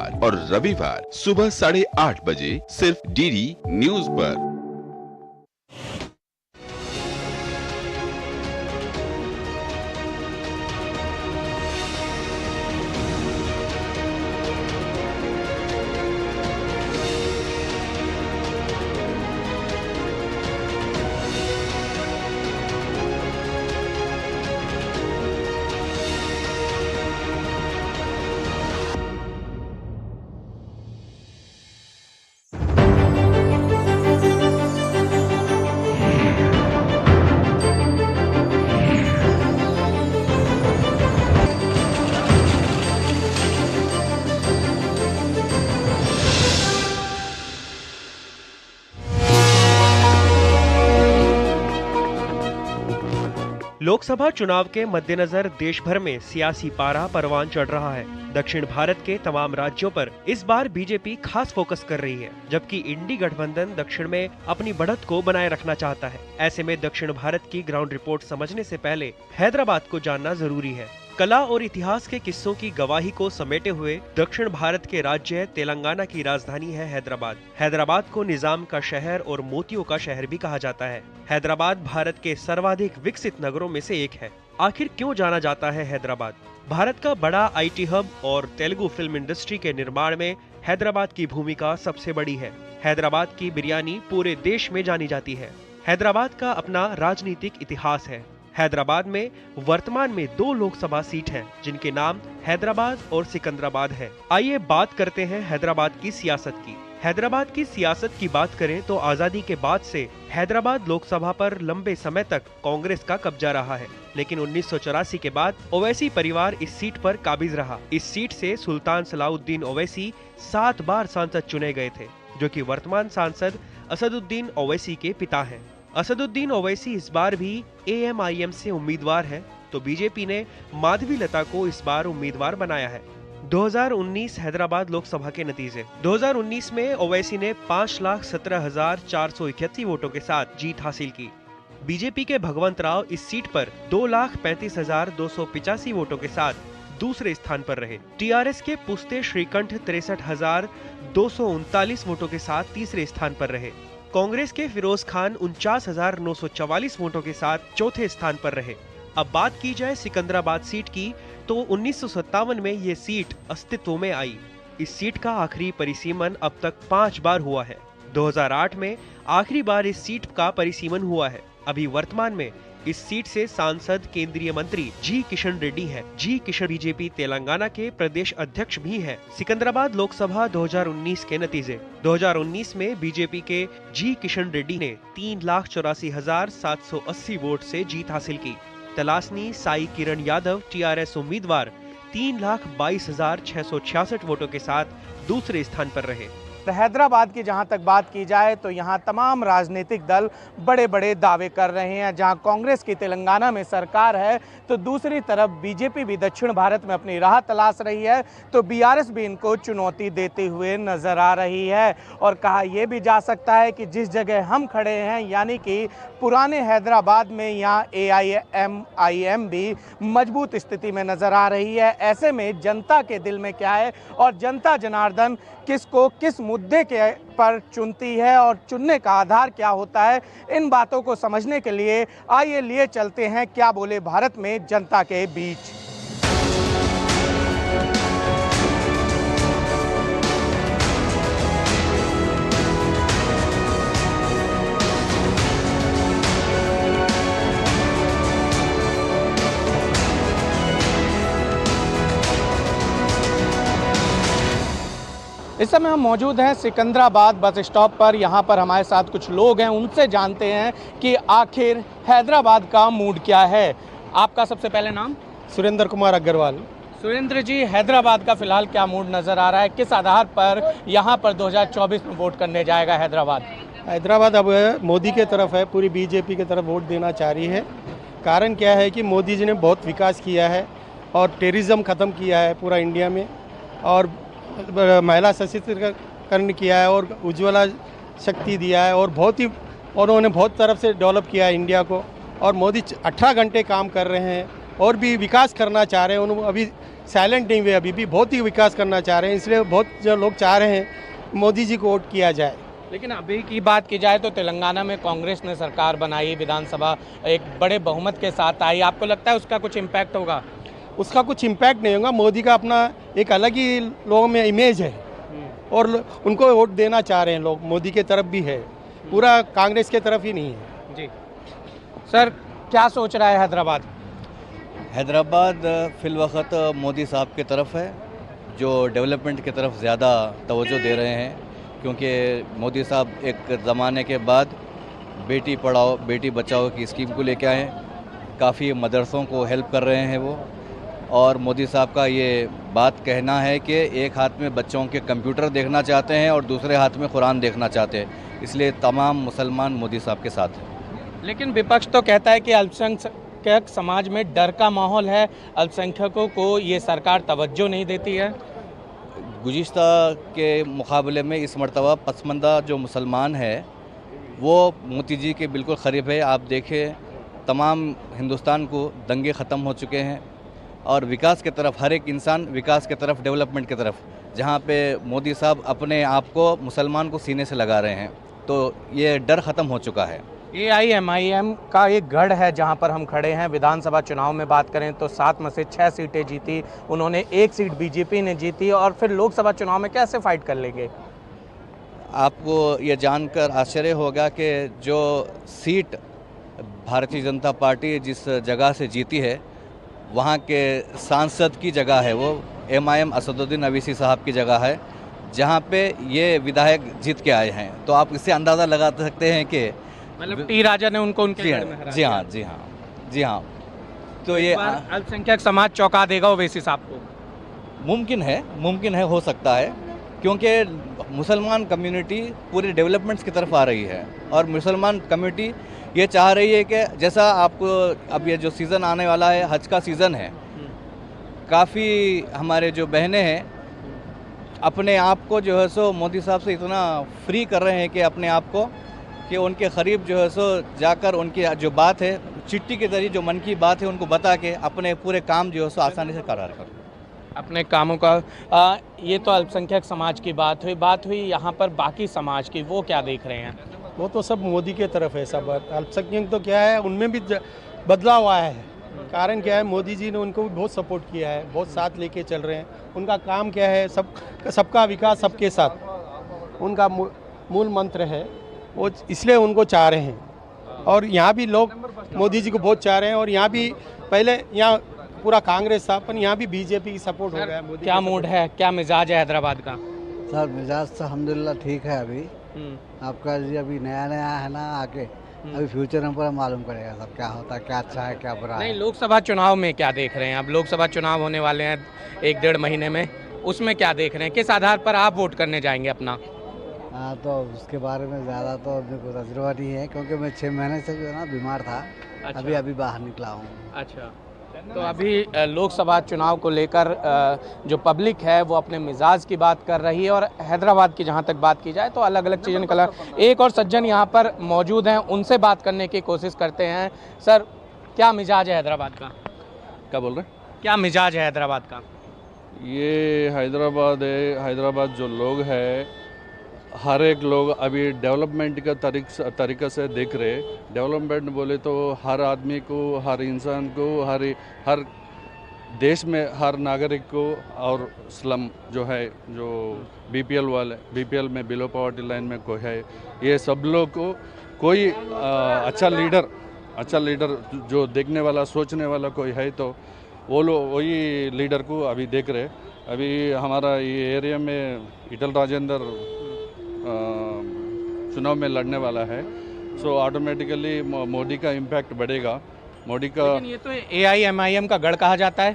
सोमवार और रविवार सुबह 8:30 बजे सिर्फ डीडी न्यूज पर। लोकसभा चुनाव के मद्देनजर देश भर में सियासी पारा परवान चढ़ रहा है। दक्षिण भारत के तमाम राज्यों पर इस बार बीजेपी खास फोकस कर रही है, जबकि इंडी गठबंधन दक्षिण में अपनी बढ़त को बनाए रखना चाहता है। ऐसे में दक्षिण भारत की ग्राउंड रिपोर्ट समझने से पहले हैदराबाद को जानना जरूरी है। कला और इतिहास के किस्सों की गवाही को समेटे हुए दक्षिण भारत के राज्य तेलंगाना की राजधानी है हैदराबाद। हैदराबाद को निजाम का शहर और मोतियों का शहर भी कहा जाता है। हैदराबाद भारत के सर्वाधिक विकसित नगरों में से एक है। आखिर क्यों जाना जाता है हैदराबाद? भारत का बड़ा आईटी हब और तेलुगु फिल्म इंडस्ट्री के निर्माण में हैदराबाद की भूमिका सबसे बड़ी है। हैदराबाद की बिरयानी पूरे देश में जानी जाती है। हैदराबाद का अपना राजनीतिक इतिहास है। हैदराबाद में वर्तमान में 2 लोकसभा सीट हैं, जिनके नाम हैदराबाद और सिकंदराबाद है। आइए बात करते हैं हैदराबाद की सियासत की। हैदराबाद की सियासत की बात करें तो आजादी के बाद से हैदराबाद लोकसभा पर लंबे समय तक कांग्रेस का कब्जा रहा है, लेकिन 1984 के बाद ओवैसी परिवार इस सीट पर काबिज रहा। इस सीट से सुल्तान सलाउद्दीन ओवैसी 7 बार सांसद चुने गए थे, जो कि वर्तमान सांसद असदुद्दीन ओवैसी के पिता हैं। असदुद्दीन ओवैसी इस बार भी AMIM से उम्मीदवार हैं, तो बीजेपी ने माधवी लता को इस बार उम्मीदवार बनाया है। 2019 हैदराबाद लोकसभा के नतीजे। 2019 में ओवैसी ने 5,17,481 वोटों के साथ जीत हासिल की। बीजेपी के भगवंत राव इस सीट पर 2,35,285 वोटों के साथ दूसरे स्थान पर रहे। TRS के पुस्ते श्रीकंठ 63,239 वोटों के साथ तीसरे स्थान पर रहे। कांग्रेस के फिरोज खान 49,944 वोटों के साथ चौथे स्थान पर रहे। अब बात की जाए सिकंदराबाद सीट की, तो 1957 में ये सीट अस्तित्व में आई। इस सीट का आखिरी परिसीमन अब तक 5 बार हुआ है। 2008 में आखिरी बार इस सीट का परिसीमन हुआ है। अभी वर्तमान में इस सीट से सांसद केंद्रीय मंत्री जी किशन रेड्डी हैं। जी किशन बीजेपी तेलंगाना के प्रदेश अध्यक्ष भी हैं। सिकंदराबाद लोकसभा 2019 के नतीजे। 2019 में बीजेपी के जी किशन रेड्डी ने 3,84,780 वोट से जीत हासिल की। तलासनी साई किरण यादव TRS उम्मीदवार 3,22,666 वोटों के साथ दूसरे स्थान पर रहे। हैदराबाद की जहां तक बात की जाए तो यहां तमाम राजनीतिक दल बड़े बड़े दावे कर रहे हैं। जहां कांग्रेस की तेलंगाना में सरकार है, तो दूसरी तरफ बीजेपी भी दक्षिण भारत में अपनी राह तलाश रही है, तो BRS भी इनको चुनौती देते हुए नजर आ रही है। और कहा यह भी जा सकता है कि जिस जगह हम खड़े हैं, यानी कि पुराने हैदराबाद में, यहाँ AIMIM भी मजबूत स्थिति में नजर आ रही है। ऐसे में जनता के दिल में क्या है और जनता जनार्दन किसको किस मुद्दे के पर चुनती है और चुनने का आधार क्या होता है, इन बातों को समझने के लिए आइए लिए चलते हैं क्या बोले भारत में जनता के बीच। इस समय हम मौजूद हैं सिकंदराबाद बस स्टॉप पर। यहाँ पर हमारे साथ कुछ लोग हैं, उनसे जानते हैं कि आखिर हैदराबाद का मूड क्या है। आपका सबसे पहले नाम? सुरेंद्र कुमार अग्रवाल। सुरेंद्र जी, हैदराबाद का फिलहाल क्या मूड नज़र आ रहा है? किस आधार पर यहाँ पर 2024 में वोट करने जाएगा हैदराबाद? हैदराबाद अब मोदी के तरफ है, पूरी बीजेपी की तरफ वोट देना चाह रही है। कारण क्या है कि मोदी जी ने बहुत विकास किया है और टेररिज्म ख़त्म किया है पूरा इंडिया में, और महिला सशक्तिकरण किया है और उज्ज्वला शक्ति दिया है, और उन्होंने बहुत तरफ से डेवलप किया है इंडिया को। और मोदी 18 घंटे काम कर रहे हैं और भी विकास करना चाह रहे हैं। उन्होंने अभी साइलेंट नहीं हुए, अभी भी बहुत ही विकास करना चाह रहे हैं, इसलिए बहुत जो लोग चाह रहे हैं मोदी जी को वोट किया जाए। लेकिन अभी की बात की जाए तो तेलंगाना में कांग्रेस ने सरकार बनाई, विधानसभा एक बड़े बहुमत के साथ आई, आपको लगता है उसका कुछ इम्पैक्ट होगा? उसका कुछ इम्पैक्ट नहीं होगा। मोदी का अपना एक अलग ही लोगों में इमेज है और उनको वोट देना चाह रहे हैं लोग, मोदी के तरफ भी है, पूरा कांग्रेस के तरफ ही नहीं है। जी सर, क्या सोच रहा है हैदराबाद? हैदराबाद फ़िलवक़्त मोदी साहब की तरफ है, जो डेवलपमेंट की तरफ ज़्यादा तवज्जो दे रहे हैं, क्योंकि मोदी साहब एक ज़माने के बाद बेटी पढ़ाओ बेटी बचाओ की स्कीम को लेके आए हैं। काफ़ी मदरसों को हेल्प कर रहे हैं वो, और मोदी साहब का ये बात कहना है कि एक हाथ में बच्चों के कंप्यूटर देखना चाहते हैं और दूसरे हाथ में कुरान देखना चाहते हैं, इसलिए तमाम मुसलमान मोदी साहब के साथ हैं। लेकिन विपक्ष तो कहता है कि अल्पसंख्यक समाज में डर का माहौल है, अल्पसंख्यकों को ये सरकार तवज्जो नहीं देती है। गुज़िश्ता के मुकाबले में इस मरतबा पसमानदा जो मुसलमान है वो मोदी जी के बिल्कुल करीब है। आप देखें, तमाम हिंदुस्तान को दंगे ख़त्म हो चुके हैं और विकास की तरफ, हर एक इंसान विकास की तरफ, डेवलपमेंट की तरफ, जहाँ पे मोदी साहब अपने आप को मुसलमान को सीने से लगा रहे हैं, तो ये डर ख़त्म हो चुका है। AIMIM का एक गढ़ है जहां पर हम खड़े हैं। विधानसभा चुनाव में बात करें तो 7 में से 6 सीटें जीती उन्होंने, 1 सीट बीजेपी ने जीती, और फिर लोकसभा चुनाव में कैसे फाइट कर लेंगे? आपको ये जानकर आश्चर्य होगा कि जो सीट भारतीय जनता पार्टी जिस जगह से जीती है, वहाँ के सांसद की जगह है, वो MIM असदुद्दीन अवीसी साहब की जगह है, जहाँ पे ये विधायक जीत के आए हैं। तो आप इससे अंदाज़ा लगा सकते हैं कि मतलब टी राजा ने उनको उनके गढ़ में हरा जी हाँ, जी हाँ, जी हाँ। तो ये अल्पसंख्यक समाज चौंका देगा ओवैसी साहब को? मुमकिन है, हो सकता है, क्योंकि मुसलमान कम्युनिटी पूरे डेवलपमेंट्स की तरफ आ रही है और मुसलमान कम्युनिटी ये चाह रही है कि जैसा आपको अब ये जो सीज़न आने वाला है, हज का सीज़न है, काफ़ी हमारे जो बहनें हैं अपने आप को जो है सो मोदी साहब से इतना फ्री कर रहे हैं कि अपने आप को कि उनके करीब जो है सो जाकर उनकी जो बात है, चिट्ठी के ज़रिए जो मन की बात है उनको बता के अपने पूरे काम जो है सो आसानी से करा कर अपने कामों का। ये तो अल्पसंख्यक समाज की बात हुई यहाँ पर बाकी समाज की, वो क्या देख रहे हैं? वो तो सब मोदी के तरफ है सब। अल्पसंख्यक तो क्या है, उनमें भी बदलाव आया है। कारण क्या है, मोदी जी ने उनको भी बहुत सपोर्ट किया है, बहुत साथ लेके चल रहे हैं। उनका काम क्या है, सबका विकास सबके साथ, उनका मूल मंत्र है वो, इसलिए उनको चाह रहे हैं। और यहाँ भी लोग मोदी जी को बहुत चाह रहे हैं, और यहाँ भी पहले यहाँ पूरा कांग्रेस था, पर यहाँ भी बीजेपी की सपोर्ट हो गया है। क्या मूड है, क्या मिजाज है हैदराबाद का? सर मिजाज तो अल्हम्दुलिल्लाह ठीक है अभी। आपका जी अभी नया नया है ना, आगे अभी फ्यूचर में पूरा मालूम पड़ेगा सब क्या होता है, क्या अच्छा है क्या बुरा है। नहीं, लोकसभा चुनाव में क्या देख रहे हैं? अब लोकसभा चुनाव होने वाले हैं 1-1.5 महीने में, उसमें क्या देख रहे हैं? किस आधार पर आप वोट करने जाएंगे अपना? हाँ, तो उसके बारे में ज़्यादा तो मेरे को तजुर्बा नहीं है, क्योंकि मैं 6 महीने से जो है ना बीमार था। अच्छा। अभी बाहर निकला हूँ। अच्छा, तो अभी लोकसभा चुनाव को लेकर जो पब्लिक है वो अपने मिजाज की बात कर रही है, और हैदराबाद की जहां तक बात की जाए तो अलग अलग चीज़ें निकला। एक और सज्जन यहां पर मौजूद हैं, उनसे बात करने की कोशिश करते हैं। सर, क्या मिजाज है हैदराबाद का? क्या बोल रहे हैं? क्या मिजाज है हैदराबाद का? ये हैदराबाद है, हैदराबाद जो लोग हैं, हर एक लोग अभी डेवलपमेंट का तरीक़ा से देख रहे। डेवलपमेंट बोले तो हर आदमी को, हर इंसान को, हर देश में हर नागरिक को, और स्लम जो है, जो BPL में बिलो पॉवर्टी लाइन में कोई है, ये सब लोग को कोई अच्छा लीडर जो देखने वाला, सोचने वाला कोई है, तो वो लोग वही लीडर को अभी देख रहे। अभी हमारा ये एरिया में ईटल राजेंद्र चुनाव में लड़ने वाला है, सो ऑटोमेटिकली मोदी का इम्पैक्ट बढ़ेगा। मोदी का, लेकिन ये तो AIMIM का गढ़ कहा जाता है।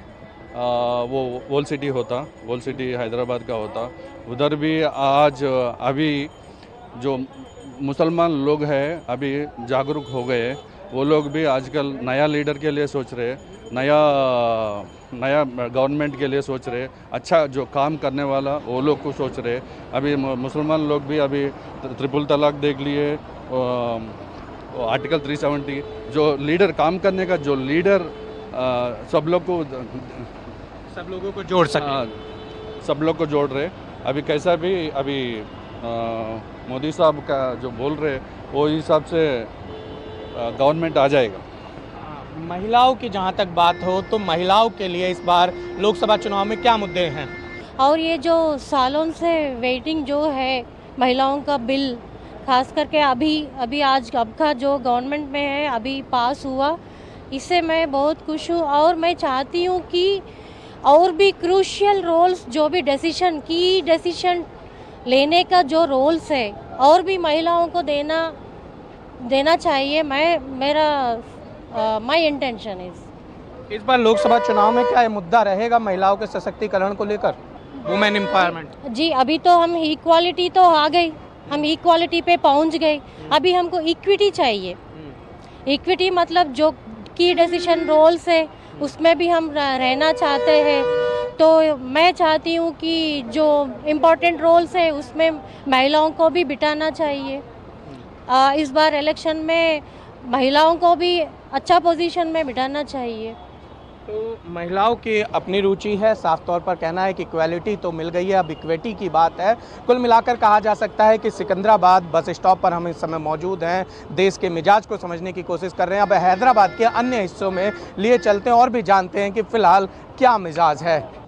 वो वॉल सिटी हैदराबाद का होता। उधर भी आज अभी जो मुसलमान लोग हैं अभी जागरूक हो गए, वो लोग भी आजकल नया लीडर के लिए सोच रहे, नया गवर्नमेंट के लिए सोच रहे, अच्छा जो काम करने वाला वो लोग को सोच रहे। अभी मुसलमान लोग भी अभी ट्रिपल तलाक देख लिए, आर्टिकल 370, जो लीडर काम करने का, जो लीडर सब लोग को सब लोगों को जोड़ सके। सब लोग को जोड़ रहे। अभी कैसा भी अभी मोदी साहब का जो बोल रहे वो हिसाब से गवर्नमेंट आ जाएगा। महिलाओं की जहाँ तक बात हो तो महिलाओं के लिए इस बार लोकसभा चुनाव में क्या मुद्दे हैं? और ये जो सालों से वेटिंग जो है महिलाओं का बिल, खास करके अभी आज अब का जो गवर्नमेंट में है अभी पास हुआ, इससे मैं बहुत खुश हूँ। और मैं चाहती हूँ कि और भी क्रूशियल रोल्स जो भी डिसीजन लेने का जो रोल्स है और भी महिलाओं को देना चाहिए। माय इंटेंशन इज इस बार लोकसभा चुनाव में क्या ये मुद्दा रहेगा महिलाओं के सशक्तिकरण को लेकर, वुमेन एम्पावरमेंट? जी, अभी तो हम इक्वालिटी तो आ गई, हम इक्वालिटी पे पहुंच गए। अभी हमको इक्विटी चाहिए। इक्विटी मतलब जो की डिसीजन रोल्स है उसमें भी हम रहना चाहते हैं। तो मैं चाहती हूँ कि जो इम्पोर्टेंट रोल्स है उसमें महिलाओं को भी बिठाना चाहिए। इस बार इलेक्शन में महिलाओं को भी अच्छा पोजीशन में बिठाना चाहिए। तो महिलाओं की अपनी रुचि है, साफ तौर पर कहना है कि इक्वालिटी तो मिल गई है, अब इक्विटी की बात है। कुल मिलाकर कहा जा सकता है कि सिकंदराबाद बस स्टॉप पर हम इस समय मौजूद हैं, देश के मिजाज को समझने की कोशिश कर रहे हैं। अब हैदराबाद के अन्य हिस्सों में लिए चलते हैं और भी जानते हैं कि फ़िलहाल क्या मिजाज है।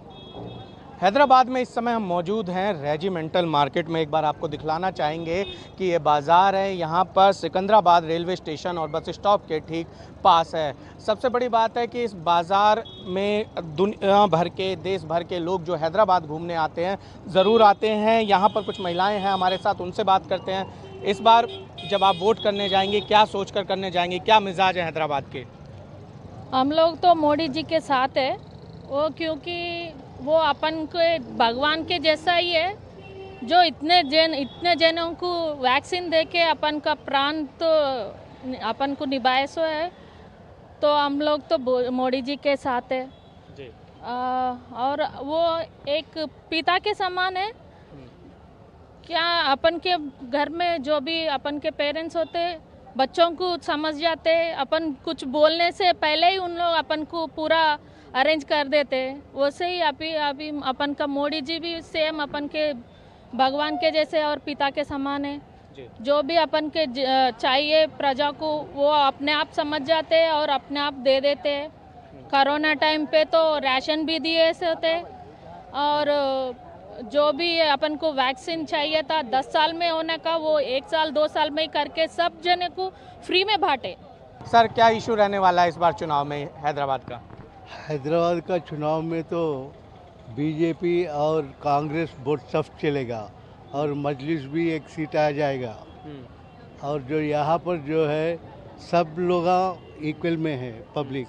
हैदराबाद में इस समय हम मौजूद हैं रेजिमेंटल मार्केट में। एक बार आपको दिखलाना चाहेंगे कि ये बाज़ार है, यहाँ पर सिकंदराबाद रेलवे स्टेशन और बस स्टॉप के ठीक पास है। सबसे बड़ी बात है कि इस बाज़ार में दुनिया भर के, देश भर के लोग जो हैदराबाद घूमने आते हैं ज़रूर आते हैं। यहाँ पर कुछ महिलाएं हैं हमारे साथ, उनसे बात करते हैं। इस बार जब आप वोट करने जाएंगे क्या सोच कर करने जाएंगे, क्या मिजाज है हैदराबाद के? हम लोग तो मोदी जी के साथ है, वो क्योंकि वो अपन के भगवान के जैसा ही है, जो इतने जनों को वैक्सीन देके अपन का प्राण तो अपन को निभाए सो है। तो हम लोग तो मोदी जी के साथ है जी। और वो एक पिता के समान है। क्या अपन के घर में जो भी अपन के पेरेंट्स होते बच्चों को समझ जाते, अपन कुछ बोलने से पहले ही उन लोग अपन को पूरा अरेंज कर देते। वैसे ही अभी अपन का मोदी जी भी सेम अपन के भगवान के जैसे और पिता के समान है। जो भी अपन के चाहिए प्रजा को वो अपने आप समझ जाते हैं और अपने आप दे देते हैं। कोरोना टाइम पे तो राशन भी दिए ऐसे होते, और जो भी अपन को वैक्सीन चाहिए था 10 साल में होने का वो 1 साल 2 साल में ही करके सब जने को फ्री में बांटे। सर, क्या इशू रहने वाला है इस बार चुनाव में हैदराबाद का? हैदराबाद का चुनाव में तो बीजेपी और कांग्रेस वोट सब चलेगा और मजलिस भी एक सीट आ जाएगा। और जो यहाँ पर जो है सब लोग इक्वल में है पब्लिक,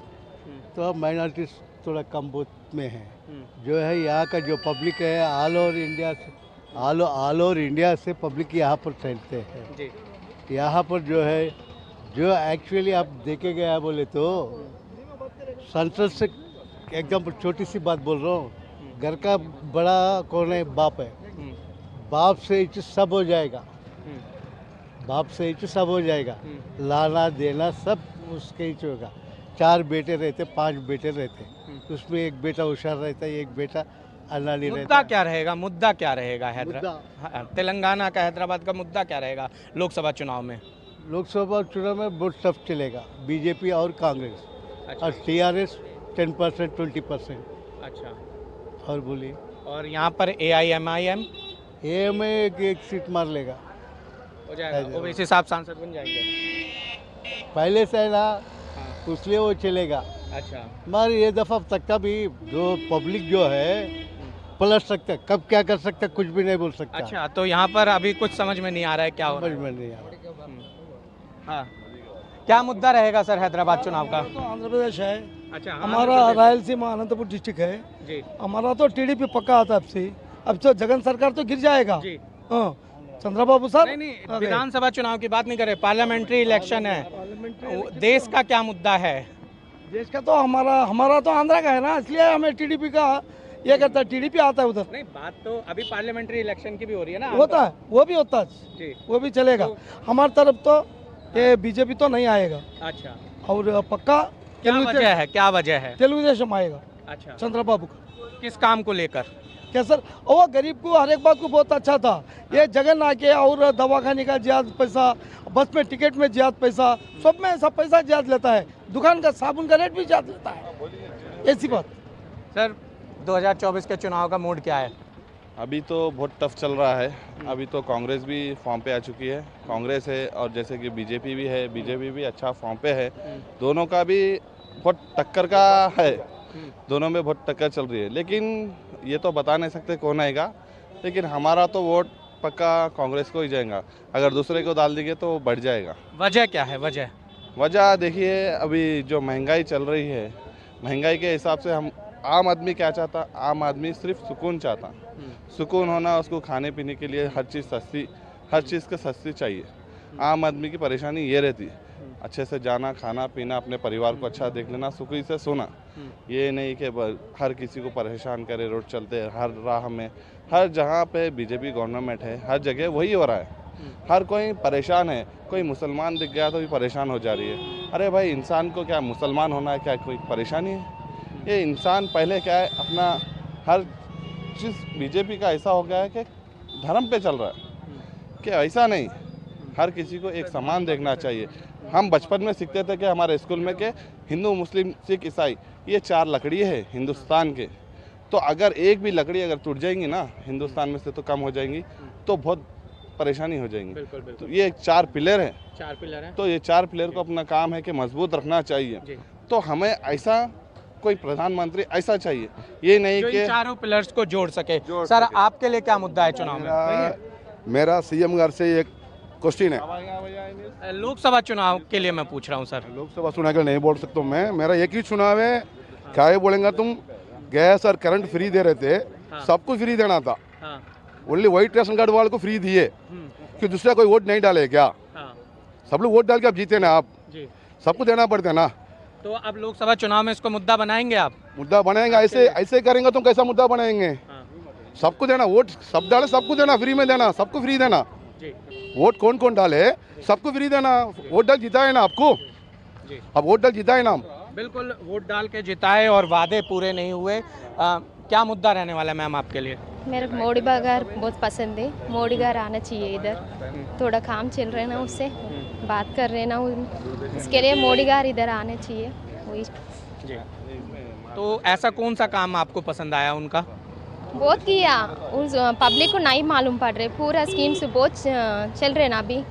तो माइनॉरिटी थोड़ा कम वोट में है। जो है यहाँ का जो पब्लिक है ऑल ओवर इंडिया से पब्लिक यहाँ पर ठहरते हैं। यहाँ पर जो है जो एक्चुअली आप देखे गया बोले तो संसद से एकदम छोटी सी बात बोल रहा हूँ, घर का बड़ा कौन है? बाप है। बाप से इच सब हो जाएगा, बाप से इच सब हो जाएगा, लाना देना सब उसके ही होगा। 4 बेटे रहते, 5 बेटे रहते, उसमें एक बेटा होशियार रहता है, एक बेटा अनाड़ी रहता है। मुद्दा क्या रहेगा? मुद्दा क्या रहेगा तेलंगाना का, हैदराबाद का मुद्दा क्या रहेगा लोकसभा चुनाव में? लोकसभा चुनाव में वोट सब चलेगा, बीजेपी और कांग्रेस। अच्छा। और टीआरएस 10% 20%। अच्छा। और बोलिए। और यहाँ पर AIMIM एक सीट मार लेगा, हो जाएगा। ओवैसी साहब सांसद बन जाएंगे पहले से है ना, इसलिए वो चलेगा। अच्छा। मगर ये दफा तक का भी जो पब्लिक जो है पलट सकता, कब क्या कर सकता कुछ भी नहीं बोल सकता। अच्छा, तो यहाँ पर अभी कुछ समझ में नहीं आ रहा है क्या हो रहा है? समझ में नहीं आ रहा। हाँ, क्या मुद्दा रहेगा सर हैदराबाद चुनाव का? तो आंध्र प्रदेश है। अच्छा। हमारा रायलसीमा अनंतपुर डिस्ट्रिक्ट है जी। हमारा तो TDP पक्का आता है। अब तो जगन सरकार तो गिर जाएगा जी। चंद्रबाबू साहब नहीं, विधानसभा चुनाव की बात नहीं करे, पार्लियामेंट्री इलेक्शन है। देश का क्या मुद्दा है? देश का तो हमारा तो आंध्रा का है ना, इसलिए हमें TDP का ये करता है। TDP आता है उधर। नहीं, बात तो अभी पार्लियामेंट्री इलेक्शन की भी हो रही है ना। होता है, वो भी होता है जी, वो भी चलेगा। हमारी तरफ तो ये बीजेपी तो नहीं आएगा। अच्छा। और पक्का क्या वजह है, क्या वजह है? तेलुगुदेशम आएगा। अच्छा, चंद्रबाबू का किस काम को लेकर? क्या सर, वो गरीब को हर एक बात को बहुत अच्छा था। ये जगह ना के और दवाखाने का ज्यादा पैसा, बस में टिकट में ज्यादा पैसा, सब में सब पैसा ज्यादा लेता है। दुकान का साबुन का रेट भी ज्यादा लेता है। ऐसी बात। सर 2024 के चुनाव का मूड क्या है? अभी तो बहुत टफ चल रहा है। अभी तो कांग्रेस भी फॉर्म पे आ चुकी है, कांग्रेस है, और जैसे कि बीजेपी भी है, बीजेपी भी अच्छा फॉर्म पे है। दोनों का भी बहुत टक्कर का है, दोनों में बहुत टक्कर चल रही है। लेकिन ये तो बता नहीं सकते कौन आएगा, लेकिन हमारा तो वोट पक्का कांग्रेस को ही जाएगा। अगर दूसरे को डाल देंगे तो बढ़ जाएगा। वजह क्या है? वजह देखिए, अभी जो महंगाई चल रही है, महंगाई के हिसाब से हम आम आदमी क्या चाहता? आम आदमी सिर्फ सुकून चाहता। सुकून होना, उसको खाने पीने के लिए हर चीज़ सस्ती, हर चीज़ का सस्ती चाहिए। आम आदमी की परेशानी ये रहती है, अच्छे से जाना, खाना पीना, अपने परिवार को अच्छा देख लेना, सुखी से सोना। ये नहीं कि हर किसी को परेशान करे, रोड चलते हर राह में, हर जगह पे बीजेपी गवर्नमेंट है, हर जगह वही हो रहा है। हर कोई परेशान है, कोई मुसलमान दिख गया तो भी परेशान हो जा रही है। अरे भाई, इंसान को क्या मुसलमान होना है, क्या कोई परेशानी है? ये इंसान पहले क्या है, अपना हर चीज़ बीजेपी का ऐसा हो गया है कि धर्म पे चल रहा है, कि ऐसा नहीं, हर किसी को एक समान देखना चाहिए। हम बचपन में सीखते थे कि हमारे स्कूल में कि हिंदू, मुस्लिम, सिख, ईसाई, ये 4 लकड़ी है हिंदुस्तान के। तो अगर एक भी लकड़ी अगर टूट जाएंगी ना हिंदुस्तान में से, तो कम हो जाएंगी, तो बहुत परेशानी हो जाएंगी। बिल्कुल, बिल्कुल। तो ये 4 पिलर है, 4 पिलर हैं। तो ये 4 पिलर को अपना काम है कि मजबूत रखना चाहिए। तो हमें ऐसा कोई प्रधानमंत्री ऐसा चाहिए, ये नहीं जो कि इन चारों पिलर्स को जोड़ सके। सर आपके लिए क्या मुद्दा है चुनाव में? मेरा सीएम घर से एक क्वेश्चन है। लोकसभा चुनाव के लिए मैं पूछ रहा हूँ सर। लोकसभा चुनाव के लिए नहीं बोल सकता मैं, मेरा एक ही चुनाव है। क्या ये बोलेंगे तुम, गैस और करंट फ्री दे रहे थे, सबको फ्री देना था। ओनली व्हाइट रेशन कार्ड वाले को फ्री दिए, कि दूसरा कोई वोट नहीं डाले क्या? सब लोग वोट डाल के आप जीते ना, आप सबको देना पड़ता है ना। तो अब लोकसभा चुनाव में इसको मुद्दा बनाएंगे आप? मुद्दा बनाएंगे, ऐसे करेंगे तो कैसा मुद्दा बनाएंगे? सबको देना वोट, सब डाले सबको देना, फ्री में देना, सबको फ्री देना। वोट कौन कौन डाले, सबको फ्री देना। वोट डाल जिताए ना आपको, अब वोट डाल जिताए ना। बिल्कुल, वोट डाल के जिताए और वादे पूरे नहीं हुए। क्या मुद्दा रहने वाला है मैम आपके लिए? मेरे को मोदी बागार बहुत पसंद है। मोदी गार आना चाहिए इधर, थोड़ा काम चल रहे ना, उससे बात कर रहे ना, इसके लिए मोदी गार इधर आने चाहिए। वही जी। तो ऐसा कौन सा काम आपको पसंद आया उनका? बहुत किया, उस पब्लिक को नहीं मालूम पड़ रहे, पूरा स्कीम्स बहुत चल रहे ना, अभी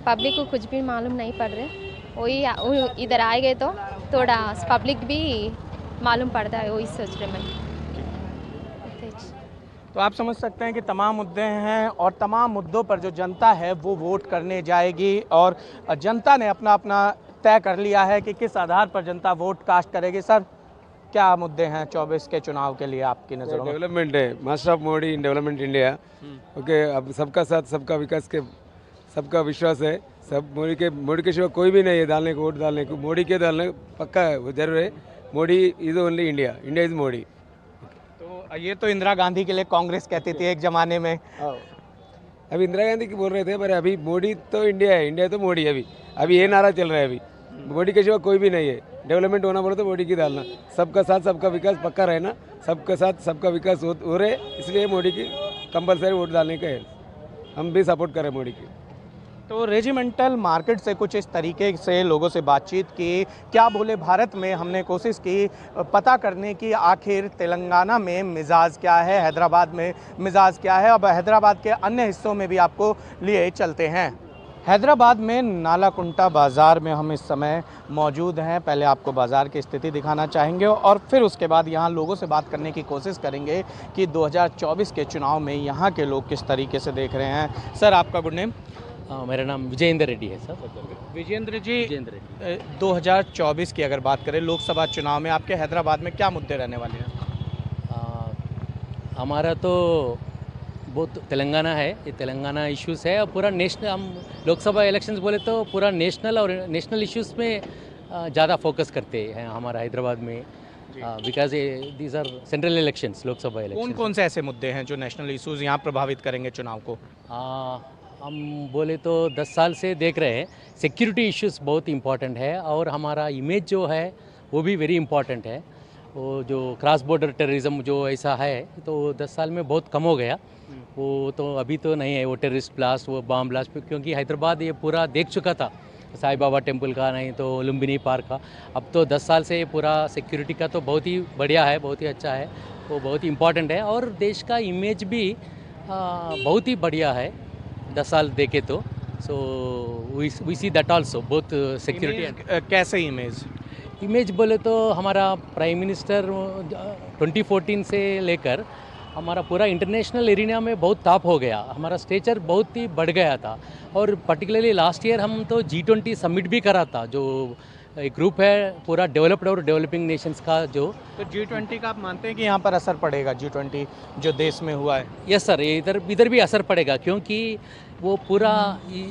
पब्लिक को कुछ भी मालूम नहीं पड़ रहे। वही इधर आए गए तो थोड़ा पब्लिक भी मालूम पड़ता है, वही सोच रहे मैं। तो आप समझ सकते हैं कि तमाम मुद्दे हैं और तमाम मुद्दों पर जो जनता है वो वोट करने जाएगी, और जनता ने अपना अपना तय कर लिया है कि किस आधार पर जनता वोट कास्ट करेगी। सर क्या मुद्दे हैं 24 के चुनाव के लिए आपकी नज़रों में? डेवलपमेंट है, master of Modi in development India. Okay, अब सबका साथ सबका विकास के सबका विश्वास है। सब मोदी के सिवा कोई भी नहीं है डालने को, वोट डालने को मोदी के डालने पक्का है, वो जरूर है। Modi is only India, India is Modi. तो ये तो इंदिरा गांधी के लिए कांग्रेस कहती थी एक जमाने में। अभी इंदिरा गांधी की बोल रहे थे, पर अभी मोदी तो इंडिया है, इंडिया तो मोदी। अभी ये नारा चल रहा है, अभी मोदी के सिवा कोई भी नहीं है। डेवलपमेंट होना बोले तो मोदी की डालना, सबका साथ सबका विकास पक्का रहना, सबका साथ सबका विकास हो रहे, इसलिए मोदी की कंपलसरी वोट डालने का है। हम भी सपोर्ट करें मोदी की। तो रेजिमेंटल मार्केट से कुछ इस तरीके से लोगों से बातचीत की, क्या बोले भारत में, हमने कोशिश की पता करने की आखिर तेलंगाना में मिजाज क्या है, हैदराबाद में मिजाज क्या है। अब हैदराबाद के अन्य हिस्सों में भी आपको लिए चलते हैं। हैदराबाद में नालाकुंटा बाज़ार में हम इस समय मौजूद हैं। पहले आपको बाज़ार की स्थिति दिखाना चाहेंगे और फिर उसके बाद यहाँ लोगों से बात करने की कोशिश करेंगे कि 2024 के चुनाव में यहाँ के लोग किस तरीके से देख रहे हैं। सर आपका गुड नेम? मेरा नाम विजेंद्र रेड्डी है सर। विजेंद्र जी, 2024 की अगर बात करें लोकसभा चुनाव में आपके हैदराबाद में क्या मुद्दे रहने वाले हैं? हमारा तो बहुत तेलंगाना है, ये तेलंगाना इश्यूज़ है और पूरा नेशनल, हम लोकसभा इलेक्शंस बोले तो पूरा नेशनल और नेशनल इश्यूज़ में ज़्यादा फोकस करते हैं हमारा हैदराबाद में, because these are central elections, Lok Sabha election. कौन कौन से ऐसे मुद्दे हैं जो नेशनल इश्यूज़ यहाँ प्रभावित करेंगे चुनाव को? हम बोले तो 10 साल से देख रहे हैं, सिक्योरिटी इश्यूज़ बहुत इम्पॉर्टेंट है और हमारा इमेज जो है वो भी वेरी इंपॉर्टेंट है। वो जो क्रॉस बॉर्डर टेररिज्म जो ऐसा है तो 10 साल में बहुत कम हो गया। वो तो अभी तो नहीं है, वो टेररिस्ट ब्लास्ट, वो बम ब्लास्ट, क्योंकि हैदराबाद ये पूरा देख चुका था, साई बाबा टेम्पल का, नहीं तो लुम्बिनी पार्क का। अब तो 10 साल से पूरा सिक्योरिटी का तो बहुत ही बढ़िया है, बहुत ही अच्छा है, वो बहुत ही इम्पॉर्टेंट है। और देश का इमेज भी बहुत ही बढ़िया है 10 साल देखे तो। So we see that also both security. कैसे इमेज बोले तो हमारा प्राइम मिनिस्टर 2014 से लेकर हमारा पूरा इंटरनेशनल एरिया में बहुत टॉप हो गया, हमारा स्टेचर बहुत ही बढ़ गया था। और पर्टिकुलरली लास्ट ईयर हम तो G20 समिट भी करा था, जो एक ग्रुप है पूरा डेवलप्ड और डेवलपिंग नेशंस का। जो तो G20 का आप मानते हैं कि यहाँ पर असर पड़ेगा, G20 जो देश में हुआ है? यस सर, इधर भी असर पड़ेगा, क्योंकि वो पूरा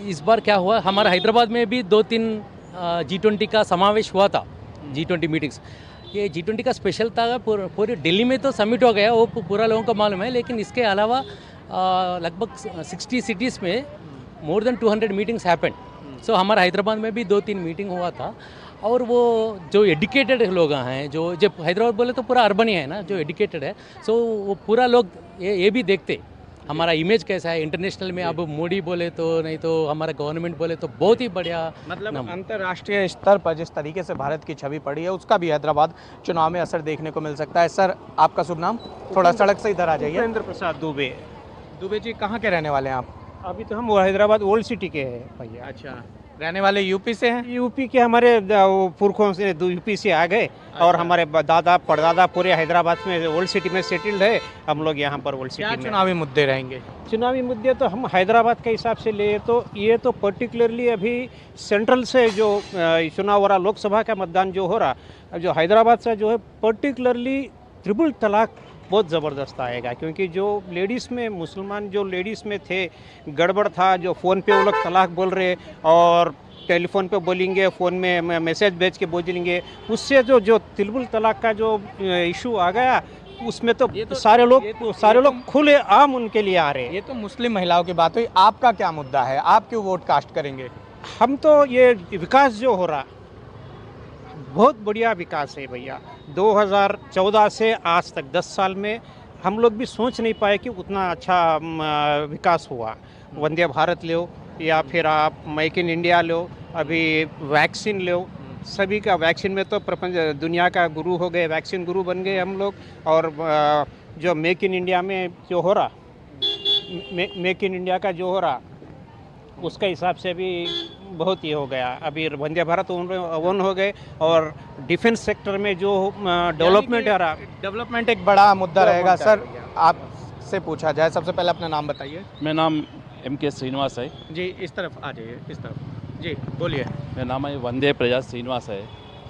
इस बार क्या हुआ, हमारा हैदराबाद में भी 2-3 G20 का समावेश हुआ था, G20 मीटिंग्स। ये G20 का स्पेशल था, पूरे दिल्ली में तो समिट हो गया, वो पूरा लोगों को मालूम है, लेकिन इसके अलावा लगभग 60 सिटीज़ में मोर देन 200 मीटिंग्स हैपेंड। सो हमारा हैदराबाद में भी 2-3 मीटिंग हुआ था। और वो जो एडुकेटेड लोग हैं, जो जब हैदराबाद बोले तो पूरा अर्बन ही है ना, जो एडुकेटेड है, सो वो पूरा लोग ये भी देखते हमारा इमेज कैसा है इंटरनेशनल में। अब मोदी बोले तो, नहीं तो हमारा गवर्नमेंट बोले तो बहुत ही बढ़िया, मतलब अंतर्राष्ट्रीय स्तर पर जिस तरीके से भारत की छवि पड़ी है, उसका भी हैदराबाद चुनाव में असर देखने को मिल सकता है। सर, आपका शुभ नाम? थोड़ा सड़क से इधर आ जाइए। उपेंद्र प्रसाद दुबे। दुबे जी, कहाँ के रहने वाले हैं आप? अभी तो हम हैदराबाद ओल्ड सिटी के हैं भैया। अच्छा, रहने वाले यूपी से हैं? यूपी के, हमारे पुरखों से यूपी से आ गए। अच्छा। और हमारे दादा परदादा पूरे हैदराबाद में ओल्ड सिटी में सेटल्ड है, हम लोग यहाँ पर ओल्ड सिटी में। चुनावी मुद्दे रहेंगे? चुनावी मुद्दे तो हम हैदराबाद के हिसाब से ले तो ये तो पर्टिकुलरली अभी सेंट्रल से जो चुनाव हो रहा, लोकसभा का मतदान जो हो रहा, जो हैदराबाद से जो है पर्टिकुलरली ट्रिपल तलाक बहुत ज़बरदस्त आएगा, क्योंकि जो लेडीज़ में, मुसलमान जो लेडीज़ में थे गड़बड़ था, जो फ़ोन पे वो लोग तलाक बोल रहे और टेलीफोन पे बोलेंगे, फ़ोन में मैसेज भेज के बोलेंगे, उससे जो ट्रिपल तलाक का जो इशू आ गया, उसमें तो सारे लोग खुले आम उनके लिए आ रहे हैं। ये तो मुस्लिम महिलाओं की बात हुई, आपका क्या मुद्दा है? आप क्यों वोट कास्ट करेंगे? हम तो ये विकास जो हो रहा, बहुत बढ़िया विकास है भैया। 2014 से आज तक 10 साल में हम लोग भी सोच नहीं पाए कि उतना अच्छा विकास हुआ। वंदे भारत लो या फिर आप मेक इन इंडिया लो, अभी वैक्सीन लो, सभी का वैक्सीन में तो प्रपंच दुनिया का गुरु हो गए, वैक्सीन गुरु बन गए हम लोग। और जो मेक इन इंडिया में जो हो रहा, मेक इन इंडिया का जो हो रहा, उसके हिसाब से भी बहुत ही हो गया। अभी वंदे भारत वन हो गए, और डिफेंस सेक्टर में जो डेवलपमेंट है रहा, डेवलपमेंट एक बड़ा मुद्दा रहेगा। सर, आपसे पूछा जाए, सबसे पहले अपना नाम बताइए। मेरा नाम MK श्रीनिवास है जी। इस तरफ आ जाइए, इस तरफ जी, बोलिए। मेरा नाम है वंदे प्रजा श्रीनिवास है।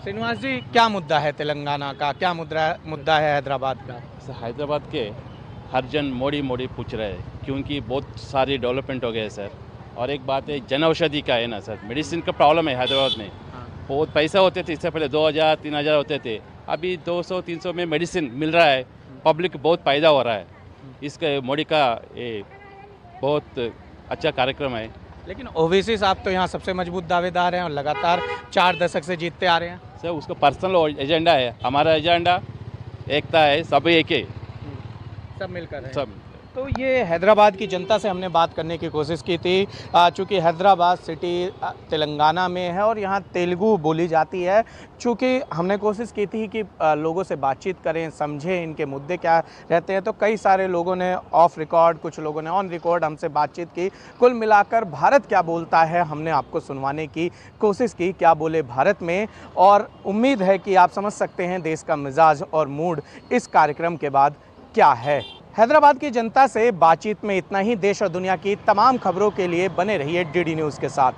श्रीनिवास जी, क्या मुद्दा है तेलंगाना का, क्या मुद्दा है हैदराबाद का? हैदराबाद के हर जन मोदी पूछ रहे हैं, क्योंकि बहुत सारी डेवलपमेंट हो गए सर। और एक बात है, जन औषधि का है ना सर, मेडिसिन का प्रॉब्लम है हैदराबाद में। बहुत पैसा होते थे, इससे पहले 2000-3000 होते थे, अभी 200-300 में मेडिसिन मिल रहा है, पब्लिक को बहुत फ़ायदा हो रहा है। इसका मोदी का ये बहुत अच्छा कार्यक्रम है। लेकिन ओवैसी साहब तो यहाँ सबसे मजबूत दावेदार हैं और लगातार 4 दशक से जीतते आ रहे हैं। सर, उसका पर्सनल एजेंडा है, हमारा एजेंडा एकता है, सब एक है, सब मिलकर है। सब। तो ये हैदराबाद की जनता से हमने बात करने की कोशिश की थी, चूँकि हैदराबाद सिटी तेलंगाना में है और यहाँ तेलुगु बोली जाती है। चूँकि हमने कोशिश की थी कि लोगों से बातचीत करें, समझें इनके मुद्दे क्या रहते हैं, तो कई सारे लोगों ने ऑफ रिकॉर्ड, कुछ लोगों ने ऑन रिकॉर्ड हमसे बातचीत की। कुल मिलाकर भारत क्या बोलता है, हमने आपको सुनवाने की कोशिश की, क्या बोले भारत में। और उम्मीद है कि आप समझ सकते हैं देश का मिजाज और मूड इस कार्यक्रम के बाद क्या है। हैदराबाद की जनता से बातचीत में इतना ही। देश और दुनिया की तमाम खबरों के लिए बने रहिए DD न्यूज़ के साथ।